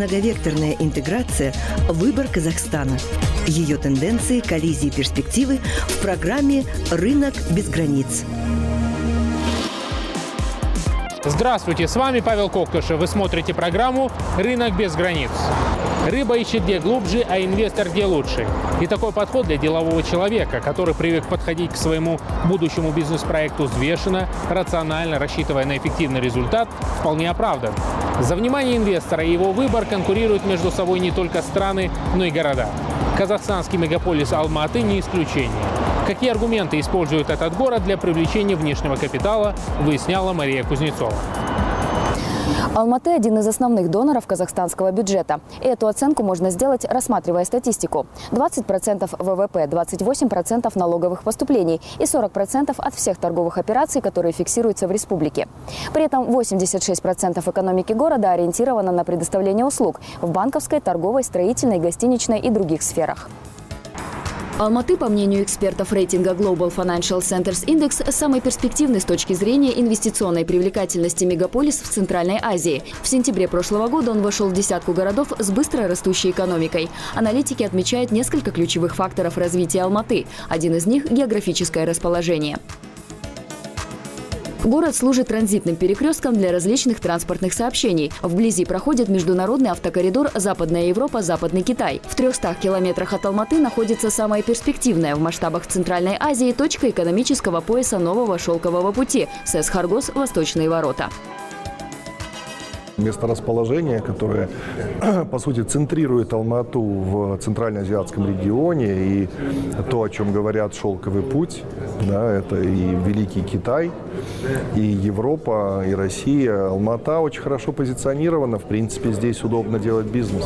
многовекторная интеграция – выбор Казахстана. Ее тенденции, коллизии, перспективы в программе «Рынок без границ». Здравствуйте, с вами Павел Коктышев. Вы смотрите программу «Рынок без границ». Рыба ищет где глубже, а инвестор где лучше. И такой подход для делового человека, который привык подходить к своему будущему бизнес-проекту взвешенно, рационально, рассчитывая на эффективный результат, вполне оправдан. За внимание инвестора и его выбор конкурируют между собой не только страны, но и города. Казахстанский мегаполис Алматы не исключение. Какие аргументы использует этот город для привлечения внешнего капитала, выясняла Мария Кузнецова. Алматы – один из основных доноров казахстанского бюджета. И эту оценку можно сделать, рассматривая статистику. 20% ВВП, 28% налоговых поступлений и 40% от всех торговых операций, которые фиксируются в республике. При этом 86% экономики города ориентировано на предоставление услуг в банковской, торговой, строительной, гостиничной и других сферах. Алматы, по мнению экспертов рейтинга Global Financial Centers Index, самый перспективный с точки зрения инвестиционной привлекательности мегаполис в Центральной Азии. В сентябре прошлого года он вошел в десятку городов с быстро растущей экономикой. Аналитики отмечают несколько ключевых факторов развития Алматы. Один из них – географическое расположение. Город служит транзитным перекрестком для различных транспортных сообщений. Вблизи проходит международный автокоридор «Западная Европа, Западный Китай». В 300 километрах от Алматы находится самая перспективная в масштабах Центральной Азии точка экономического пояса нового шелкового пути – СЭС-Харгос «Восточные ворота». Месторасположение, которое, по сути, центрирует Алмату в центральноазиатском регионе, и то, о чем говорят «Шелковый путь», да, это и Великий Китай, и Европа, и Россия. Алмата очень хорошо позиционирована, в принципе, здесь удобно делать бизнес.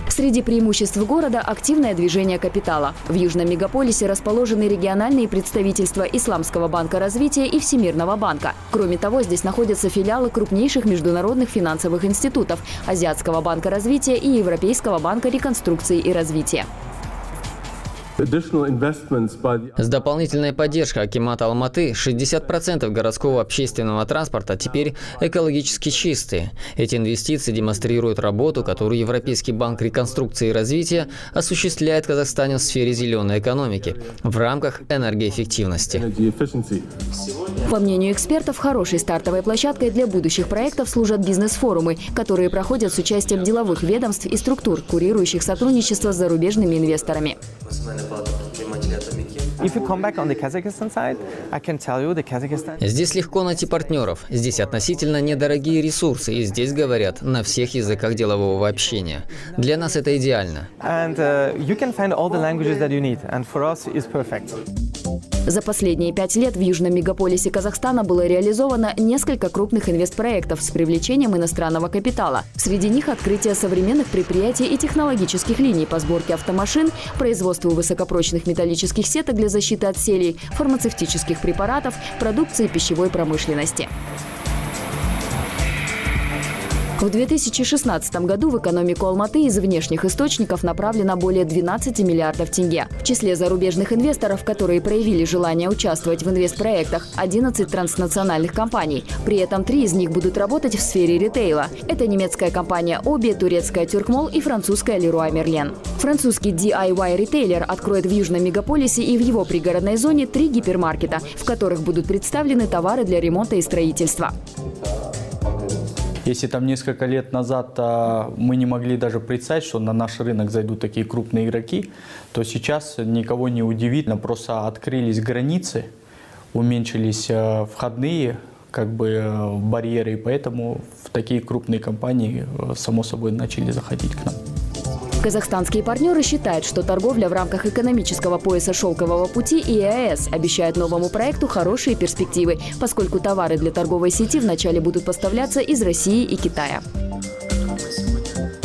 Среди преимуществ города – активное движение капитала. В южном мегаполисе расположены региональные представительства Исламского банка развития и Всемирного банка. Кроме того, здесь находятся филиалы крупнейших международных финансовых институтов – Азиатского банка развития и Европейского банка реконструкции и развития. С дополнительной поддержкой акимата Алматы 60% городского общественного транспорта теперь экологически чистые. Эти инвестиции демонстрируют работу, которую Европейский банк реконструкции и развития осуществляет в Казахстане в сфере зеленой экономики в рамках энергоэффективности. По мнению экспертов, хорошей стартовой площадкой для будущих проектов служат бизнес-форумы, которые проходят с участием деловых ведомств и структур, курирующих сотрудничество с зарубежными инвесторами. Здесь легко найти партнеров, здесь относительно недорогие ресурсы, и здесь говорят на всех языках делового общения. Для нас это идеально. За последние 5 лет в южном мегаполисе Казахстана было реализовано несколько крупных инвестпроектов с привлечением иностранного капитала. Среди них открытие современных предприятий и технологических линий по сборке автомашин, производству высокопрочных металлических сеток для защиты от селей, фармацевтических препаратов, продукции пищевой промышленности. В 2016 году в экономику Алматы из внешних источников направлено более 12 миллиардов тенге. В числе зарубежных инвесторов, которые проявили желание участвовать в инвестпроектах, 11 транснациональных компаний. При этом 3 из них будут работать в сфере ритейла. Это немецкая компания Оби, турецкая Тюркмол и французская Леруа Мерлен. Французский DIY-ритейлер откроет в южном мегаполисе и в его пригородной зоне 3 гипермаркета, в которых будут представлены товары для ремонта и строительства. Если там несколько лет назад мы не могли даже представить, что на наш рынок зайдут такие крупные игроки, то сейчас никого не удивительно, просто открылись границы, уменьшились входные барьеры, и поэтому такие крупные компании само собой начали заходить к нам. Казахстанские партнеры считают, что торговля в рамках экономического пояса шелкового пути и ЕАЭС обещает новому проекту хорошие перспективы, поскольку товары для торговой сети вначале будут поставляться из России и Китая.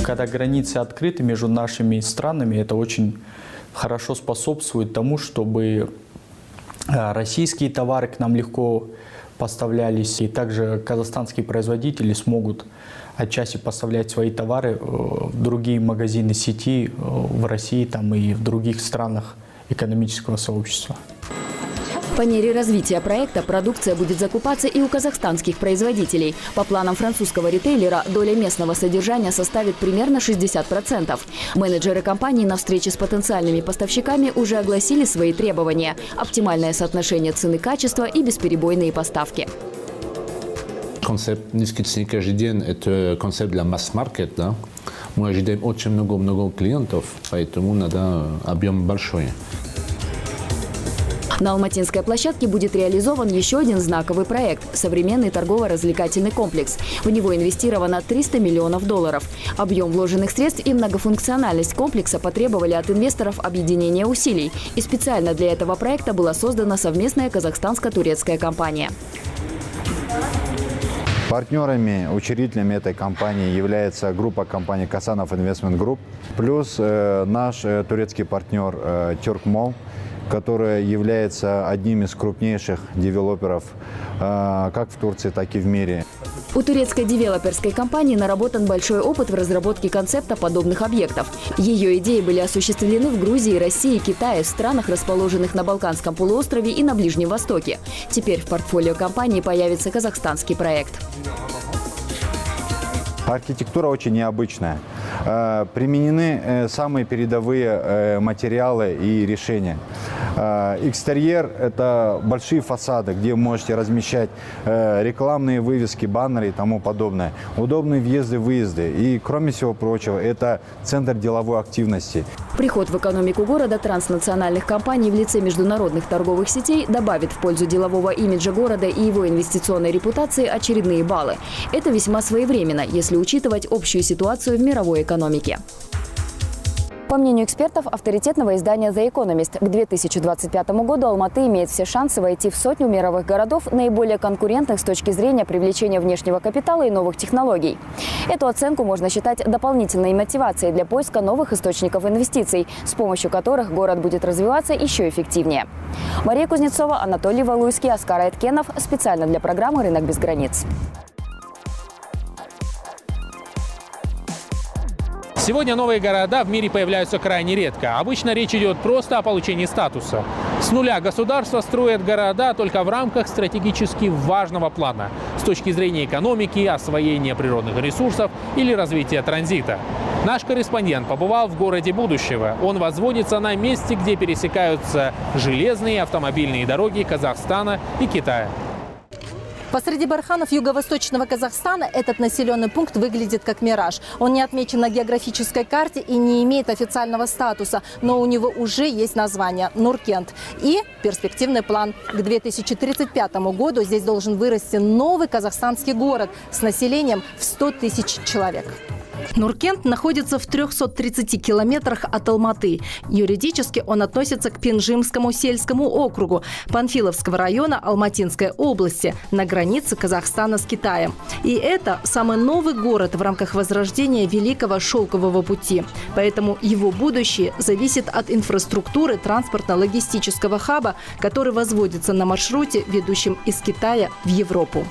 Когда границы открыты между нашими странами, это очень хорошо способствует тому, чтобы российские товары к нам легко поставлялись, и также казахстанские производители смогут отчасти поставлять свои товары в другие магазины сети в России и в других странах экономического сообщества. По мере развития проекта продукция будет закупаться и у казахстанских производителей. По планам французского ритейлера доля местного содержания составит примерно 60%. Менеджеры компании на встрече с потенциальными поставщиками уже огласили свои требования: оптимальное соотношение цены-качества и бесперебойные поставки. Концепт низких цен каждый день – это концепт для масс-маркет. Да? Мы ожидаем очень много клиентов, поэтому надо объем большой. На алматинской площадке будет реализован еще один знаковый проект – современный торгово-развлекательный комплекс. В него инвестировано $300 миллионов. Объем вложенных средств и многофункциональность комплекса потребовали от инвесторов объединения усилий. И специально для этого проекта была создана совместная казахстанско-турецкая компания. Партнерами, учредителями этой компании является группа компаний «Касанов Investment Group», плюс наш турецкий партнер «Тюркмол», который является одним из крупнейших девелоперов как в Турции, так и в мире. У турецкой девелоперской компании наработан большой опыт в разработке концепта подобных объектов. Ее идеи были осуществлены в Грузии, России, Китае, в странах, расположенных на Балканском полуострове и на Ближнем Востоке. Теперь в портфолио компании появится казахстанский проект. Архитектура очень необычная. Применены самые передовые материалы и решения. Экстерьер – это большие фасады, где вы можете размещать рекламные вывески, баннеры и тому подобное. Удобные въезды-выезды. И, кроме всего прочего, это центр деловой активности. Приход в экономику города транснациональных компаний в лице международных торговых сетей добавит в пользу делового имиджа города и его инвестиционной репутации очередные баллы. Это весьма своевременно, если учитывать общую ситуацию в мировой экономике. По мнению экспертов авторитетного издания The Economist, к 2025 году Алматы имеет все шансы войти в сотню мировых городов, наиболее конкурентных с точки зрения привлечения внешнего капитала и новых технологий. Эту оценку можно считать дополнительной мотивацией для поиска новых источников инвестиций, с помощью которых город будет развиваться еще эффективнее. Мария Кузнецова, Анатолий Валуйский, Оскар Айткенов. Специально для программы «Рынок без границ». Сегодня новые города в мире появляются крайне редко. Обычно речь идет просто о получении статуса. С нуля государство строит города только в рамках стратегически важного плана с точки зрения экономики, освоения природных ресурсов или развития транзита. Наш корреспондент побывал в городе будущего. Он возводится на месте, где пересекаются железные и автомобильные дороги Казахстана и Китая. Посреди барханов юго-восточного Казахстана этот населенный пункт выглядит как мираж. Он не отмечен на географической карте и не имеет официального статуса, но у него уже есть название – Нуркент. И перспективный план. К 2035 году здесь должен вырасти новый казахстанский город с населением в 100 тысяч человек. Нуркент находится в 330 километрах от Алматы. Юридически он относится к Пенжимскому сельскому округу Панфиловского района Алматинской области на границе Казахстана с Китаем. И это самый новый город в рамках возрождения Великого Шелкового пути. Поэтому его будущее зависит от инфраструктуры транспортно-логистического хаба, который возводится на маршруте, ведущем из Китая в Европу.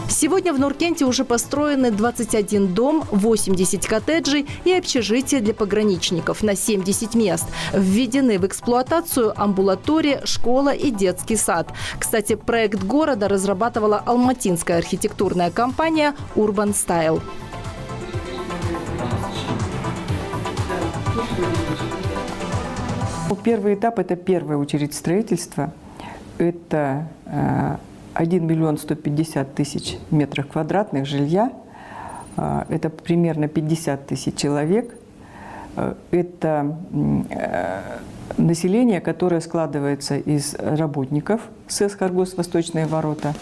Сегодня в Нуркенте уже построены 21 дом, 80 коттеджей и общежития для пограничников на 70 мест. Введены в эксплуатацию амбулатория, школа и детский сад. Кстати, проект города разрабатывала алматинская архитектурная компания Urban Style. Первый этап – это первая очередь строительства. Это 1 миллион 150 тысяч метров квадратных жилья. Это примерно 50 тысяч человек. Это население, которое складывается из работников СЭС «Харгос» «Восточные ворота».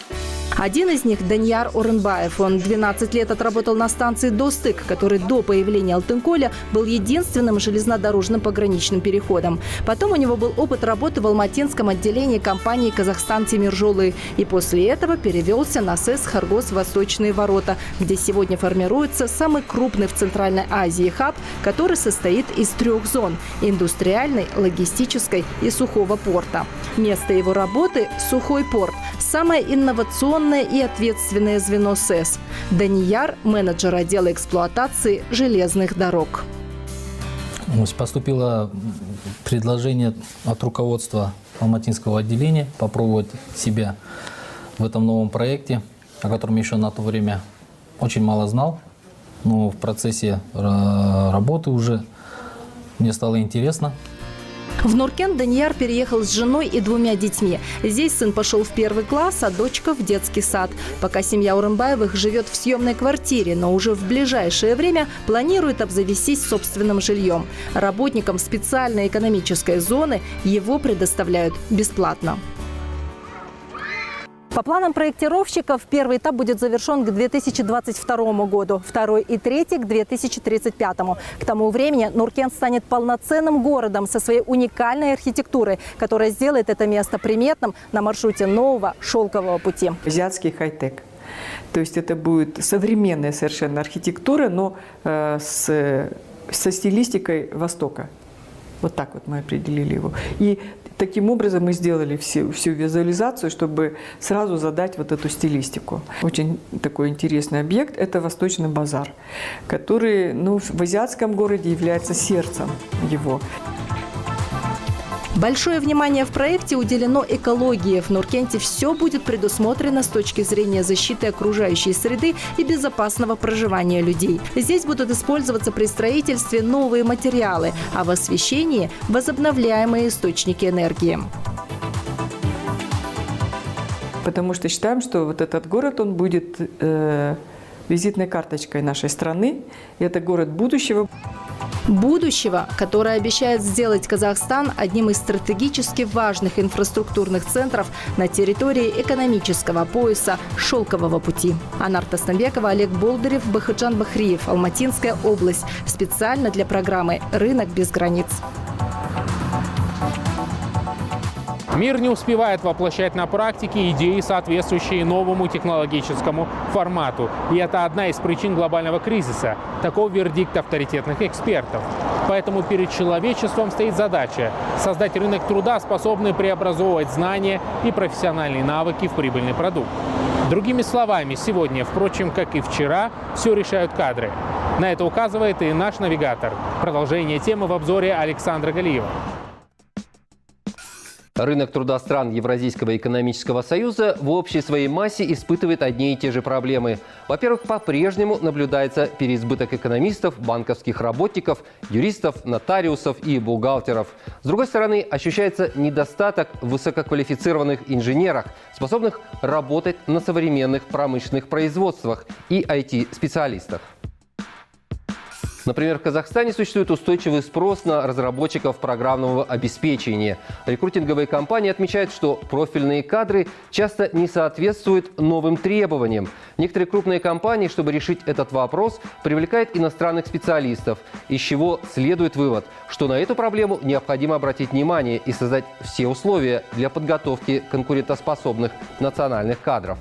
Один из них – Данияр Орынбаев. Он 12 лет отработал на станции «Достык», который до появления Алтынколя был единственным железнодорожным пограничным переходом. Потом у него был опыт работы в алматинском отделении компании «Казахстан Темиржолы». И после этого перевелся на СЭС «Харгос» «Восточные ворота», где сегодня формируется самый крупный в Центральной Азии хаб, который состоит из 3 зон – индустриальной, логистической и сухого порта. Место его работы – сухой порт. Самое инновационное и ответственное звено СЭС. Данияр – менеджер отдела эксплуатации железных дорог. Поступило предложение от руководства алматинского отделения попробовать себя в этом новом проекте, о котором еще на то время очень мало знал, но в процессе работы уже мне стало интересно. В Нуркент Данияр переехал с женой и 2 детьми. Здесь сын пошел в 1 класс, а дочка в детский сад. Пока семья Урымбаевых живет в съемной квартире, но уже в ближайшее время планирует обзавестись собственным жильем. Работникам специальной экономической зоны его предоставляют бесплатно. По планам проектировщиков, первый этап будет завершен к 2022 году, второй и третий – к 2035. К тому времени Нуркент станет полноценным городом со своей уникальной архитектурой, которая сделает это место приметным на маршруте нового шелкового пути. Азиатский хай-тек. То есть это будет современная совершенно архитектура, но со стилистикой Востока. Вот так вот мы определили его. И таким образом мы сделали всю визуализацию, чтобы сразу задать вот эту стилистику. Очень такой интересный объект – это Восточный базар, который в азиатском городе является сердцем его. Большое внимание в проекте уделено экологии. В Нуркенте все будет предусмотрено с точки зрения защиты окружающей среды и безопасного проживания людей. Здесь будут использоваться при строительстве новые материалы, а в освещении – возобновляемые источники энергии. Потому что считаем, что вот этот город, он будет визитной карточкой нашей страны. И это город будущего. Будущего, которое обещает сделать Казахстан одним из стратегически важных инфраструктурных центров на территории экономического пояса Шелкового пути. Анар Таснабекова, Олег Болдырев, Бахыджан Бахриев, Алматинская область. Специально для программы «Рынок без границ». Мир не успевает воплощать на практике идеи, соответствующие новому технологическому формату. И это одна из причин глобального кризиса. Таков вердикт авторитетных экспертов. Поэтому перед человечеством стоит задача создать рынок труда, способный преобразовывать знания и профессиональные навыки в прибыльный продукт. Другими словами, сегодня, впрочем, как и вчера, все решают кадры. На это указывает и наш навигатор. Продолжение темы в обзоре Александра Галиева. Рынок труда стран Евразийского экономического союза в общей своей массе испытывает одни и те же проблемы. Во-первых, по-прежнему наблюдается переизбыток экономистов, банковских работников, юристов, нотариусов и бухгалтеров. С другой стороны, ощущается недостаток в высококвалифицированных инженерах, способных работать на современных промышленных производствах, и IT-специалистах. Например, в Казахстане существует устойчивый спрос на разработчиков программного обеспечения. Рекрутинговые компании отмечают, что профильные кадры часто не соответствуют новым требованиям. Некоторые крупные компании, чтобы решить этот вопрос, привлекают иностранных специалистов, из чего следует вывод, что на эту проблему необходимо обратить внимание и создать все условия для подготовки конкурентоспособных национальных кадров.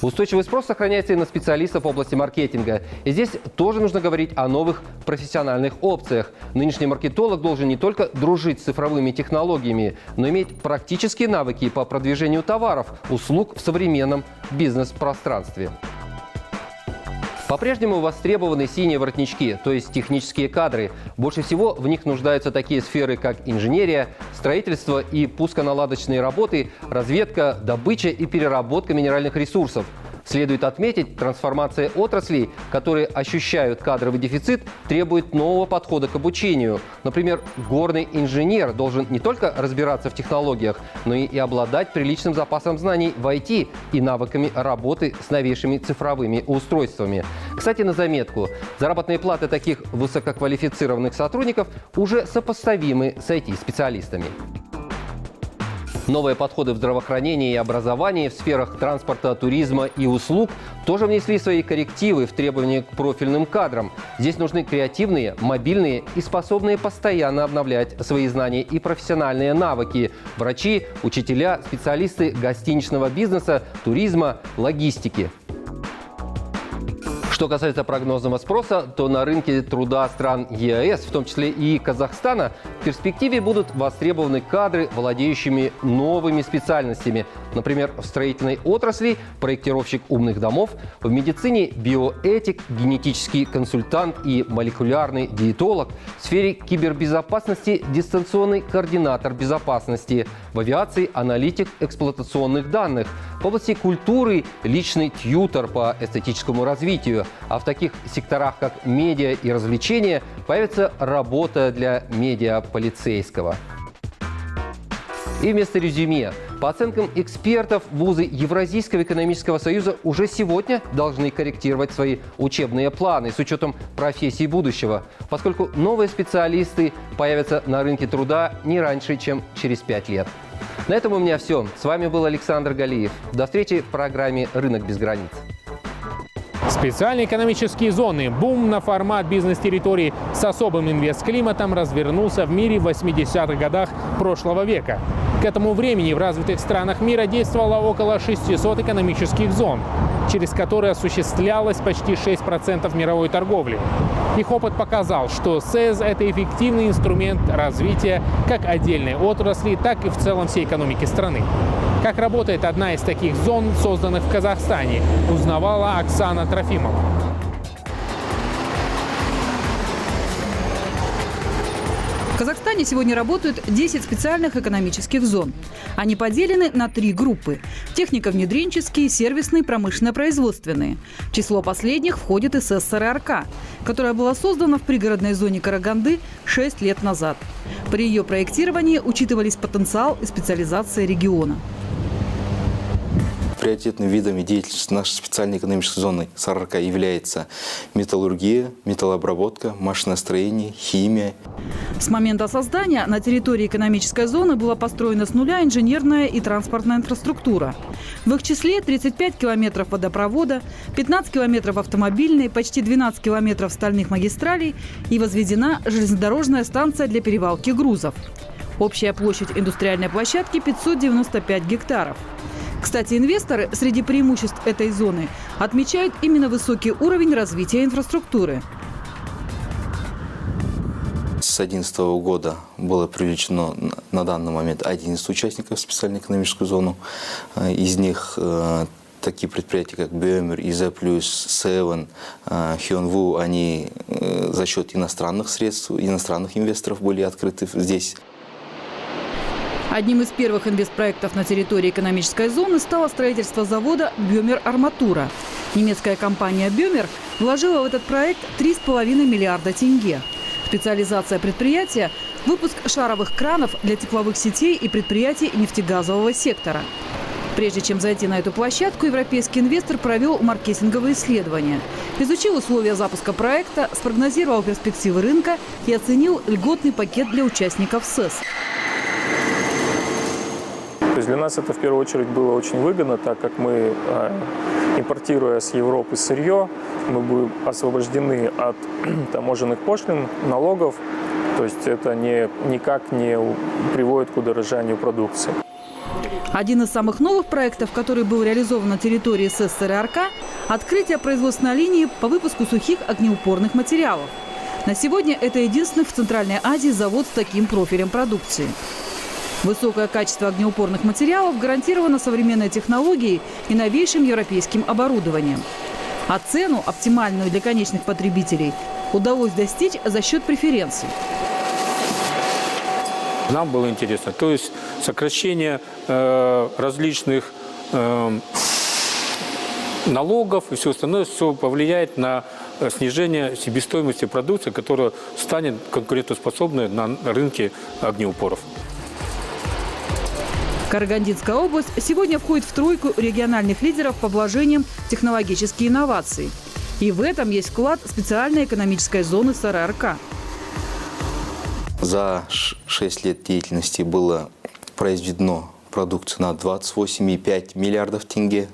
Устойчивый спрос сохраняется и на специалистов в области маркетинга. И здесь тоже нужно говорить о новых профессиональных опциях. Нынешний маркетолог должен не только дружить с цифровыми технологиями, но иметь практические навыки по продвижению товаров, услуг в современном бизнес-пространстве. По-прежнему востребованы синие воротнички, то есть технические кадры. Больше всего в них нуждаются такие сферы, как инженерия, строительство и пусконаладочные работы, разведка, добыча и переработка минеральных ресурсов. Следует отметить, трансформация отраслей, которые ощущают кадровый дефицит, требует нового подхода к обучению. Например, горный инженер должен не только разбираться в технологиях, но и обладать приличным запасом знаний в IT и навыками работы с новейшими цифровыми устройствами. Кстати, на заметку, заработные платы таких высококвалифицированных сотрудников уже сопоставимы с IT-специалистами. Новые подходы в здравоохранении и образовании в сферах транспорта, туризма и услуг тоже внесли свои коррективы в требования к профильным кадрам. Здесь нужны креативные, мобильные и способные постоянно обновлять свои знания и профессиональные навыки. Врачи, учителя, специалисты гостиничного бизнеса, туризма, логистики. Что касается прогнозного спроса, то на рынке труда стран ЕАЭС, в том числе и Казахстана, в перспективе будут востребованы кадры, владеющими новыми специальностями. Например, в строительной отрасли проектировщик умных домов, в медицине биоэтик, генетический консультант и молекулярный диетолог, в сфере кибербезопасности дистанционный координатор безопасности, в авиации аналитик эксплуатационных данных, в области культуры личный тьютор по эстетическому развитию. А в таких секторах, как медиа и развлечения, появится работа для медиаполицейского. И вместо резюме. По оценкам экспертов, вузы Евразийского экономического союза уже сегодня должны корректировать свои учебные планы с учетом профессий будущего, поскольку новые специалисты появятся на рынке труда не раньше, чем через 5 лет. На этом у меня все. С вами был Александр Галиев. До встречи в программе «Рынок без границ». Специальные экономические зоны, бум на формат бизнес-территорий с особым инвестклиматом развернулся в мире в 80-х годах прошлого века. К этому времени в развитых странах мира действовало около 600 экономических зон, через которые осуществлялось почти 6% мировой торговли. Их опыт показал, что СЭЗ – это эффективный инструмент развития как отдельной отрасли, так и в целом всей экономики страны. Как работает одна из таких зон, созданных в Казахстане, узнавала Оксана Трофимова. В Казахстане сегодня работают 10 специальных экономических зон. Они поделены на 3 группы – технико-внедренческие, сервисные, промышленно-производственные. В число последних входит СЭЗ СРРК, которая была создана в пригородной зоне Караганды 6 лет назад. При ее проектировании учитывались потенциал и специализация региона. Приоритетными видами деятельности нашей специальной экономической зоны СРРК является металлургия, металлообработка, машиностроение, химия. С момента создания на территории экономической зоны была построена с нуля инженерная и транспортная инфраструктура. В их числе 35 километров водопровода, 15 километров автомобильной, почти 12 километров стальных магистралей и возведена железнодорожная станция для перевалки грузов. Общая площадь индустриальной площадки – 595 гектаров. Кстати, инвесторы среди преимуществ этой зоны отмечают именно высокий уровень развития инфраструктуры. С 2011 года было привлечено на данный момент 11 участников в специальную экономическую зону. Из них такие предприятия, как Бёмер, Иза Плюс, Севен, Хёнву, они за счет иностранных средств, иностранных инвесторов были открыты здесь. Одним из первых инвестпроектов на территории экономической зоны стало строительство завода «Бёмер Арматура». Немецкая компания «Бёмер» вложила в этот проект 3,5 миллиарда тенге. Специализация предприятия – выпуск шаровых кранов для тепловых сетей и предприятий нефтегазового сектора. Прежде чем зайти на эту площадку, европейский инвестор провел маркетинговые исследования, изучил условия запуска проекта, спрогнозировал перспективы рынка и оценил льготный пакет для участников СЭЗ. То есть для нас это в первую очередь было очень выгодно, так как мы, импортируя с Европы сырье, мы будем освобождены от таможенных пошлин, налогов. То есть это никак не приводит к удорожанию продукции. Один из самых новых проектов, который был реализован на территории СЭЗ СРРК – открытие производственной линии по выпуску сухих огнеупорных материалов. На сегодня это единственный в Центральной Азии завод с таким профилем продукции. Высокое качество огнеупорных материалов гарантировано современной технологией и новейшим европейским оборудованием. А цену, оптимальную для конечных потребителей, удалось достичь за счет преференций. Нам было интересно, то есть сокращение различных налогов и все остальное, все повлияет на снижение себестоимости продукции, которая станет конкурентоспособной на рынке огнеупоров. Карагандинская область сегодня входит в тройку региональных лидеров по вложениям в технологические инновации. И в этом есть вклад специальной экономической зоны СРРК. За 6 лет деятельности было произведено продукции на 28,5 миллиардов тенге,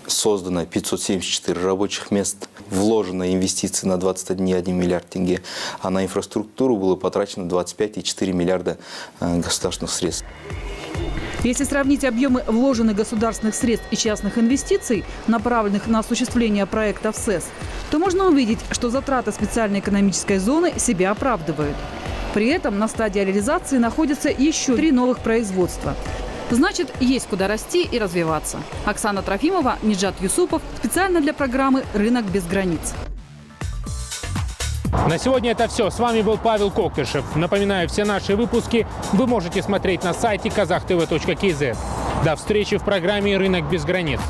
создано 574 рабочих мест, вложено инвестиции на 21,1 миллиард тенге, а на инфраструктуру было потрачено 25,4 миллиарда государственных средств. Если сравнить объемы вложенных государственных средств и частных инвестиций, направленных на осуществление проектов СЭС, то можно увидеть, что затраты специальной экономической зоны себя оправдывают. При этом на стадии реализации находятся еще 3 новых производства. Значит, есть куда расти и развиваться. Оксана Трофимова, Ниджат Юсупов. Специально для программы «Рынок без границ». На сегодня это все. С вами был Павел Коктышев. Напоминаю, все наши выпуски вы можете смотреть на сайте kazakhtv.kz. До встречи в программе «Рынок без границ».